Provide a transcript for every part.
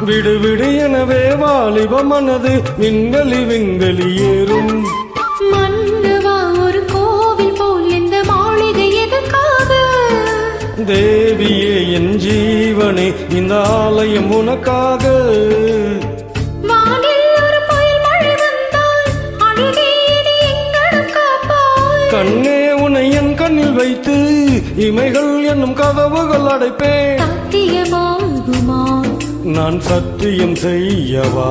விடு விடு எனவே வாலிப மனது விண்வெளி விண்வெளி ஏறும். மன்னவா ஒரு கோவில் போல் இந்த மாளிகை எதற்காக? தேவியே என் ஜீவனே இந்த ஆலயம் உனக்காக. கண்ணே உன்னை என் கண்ணில் வைத்து இமைகள் என்னும் கதவுகள் அடைப்பேன். சத்தியமாகுமா? நான் சத்தியம் செய்யவா?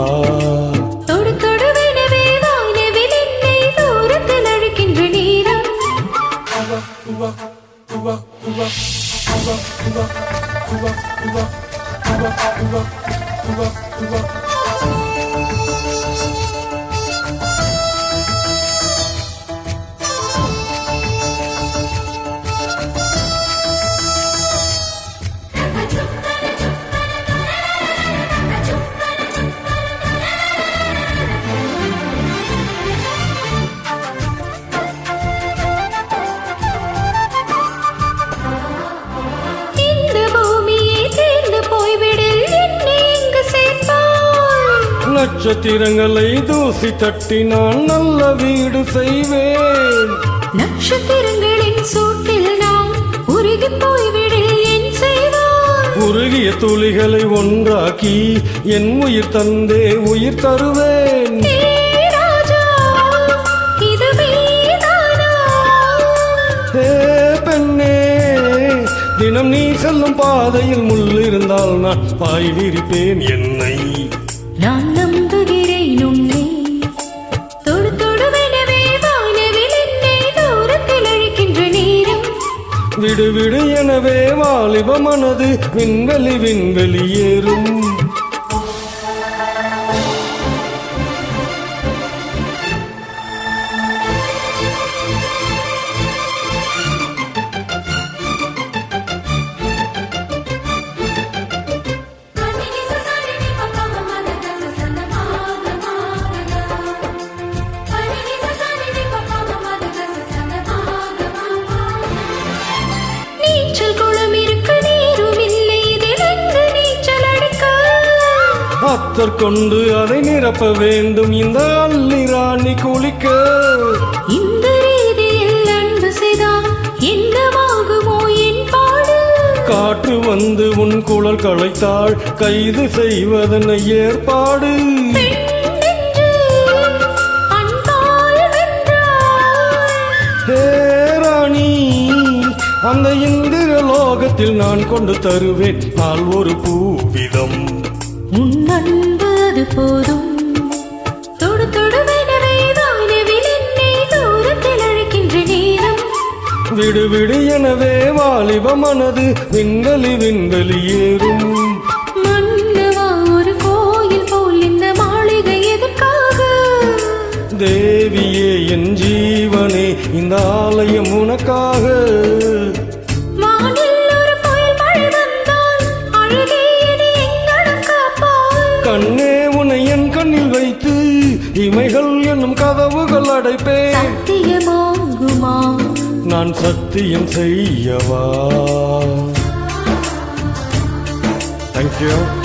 தொடு தொடுவெனவே வானவில் என்னை தூரத்தில் அழைக்கின்ற நேரம். நட்சத்திரங்களை தூசி தட்டி நான் நல்ல வீடு செய்வேன். நட்சத்திரங்களின் சூட்டில் நான் உருகி போய்விடில் என் செய்வான். உருகிய துளிகளை ஒன்றாக்கி என் உயிர் தந்தே உயிர் தருவேன். பெண்ணே தினம் நீ செல்லும் பாதையில் முள் இருந்தால் நான் பாய் விரிப்பேன். என்னை நான் நம்புகிறேன் உன்னை. தொடு தொடுவெனவே வானவில் என்னை தூரத்தில் அழைக்கின்ற நேரம். விடு விடு எனவே வாலிப மனது விண்வெளி விண்வெளி ஏறும். அத்தர் கொண்டு அதை நிரப்ப வேண்டும் இந்த அள்ளி ராணி குளிக்க. இந்த ரீதியில் அன்பு செய்தால் என்னவாகுமோ என் பாடு? காற்று வந்து உன் குழல் களைத்தாள் கைது செய்வதென ஏற்பாடு. ராணி அந்த இந்திர லோகத்தில் நான் கொண்டு தருவேன் நாள் ஒரு பூவிதம். உன் அன்பு அது போதும். தொடு தொடுவெனவே வானவில் என்னை தூரத்தில் அழைக்கின்ற நேரம். விடு விடு எனவே வாலிப மனது விண்வெளி விண்வெளி ஏறும். மன்னவா ஒரு கோயில் போல் இந்த மாளிகை எதற்காக? தேவியே என் ஜீவனே இந்த ஆலயம் உனக்காக. கண்ணே உன்னை என் கண்ணில் வைத்து இமைகள் என்னும் கதவுகள் அடைப்பேன். சத்தியமாகுமா? நான் சத்தியம் செய்யவா? Thank you.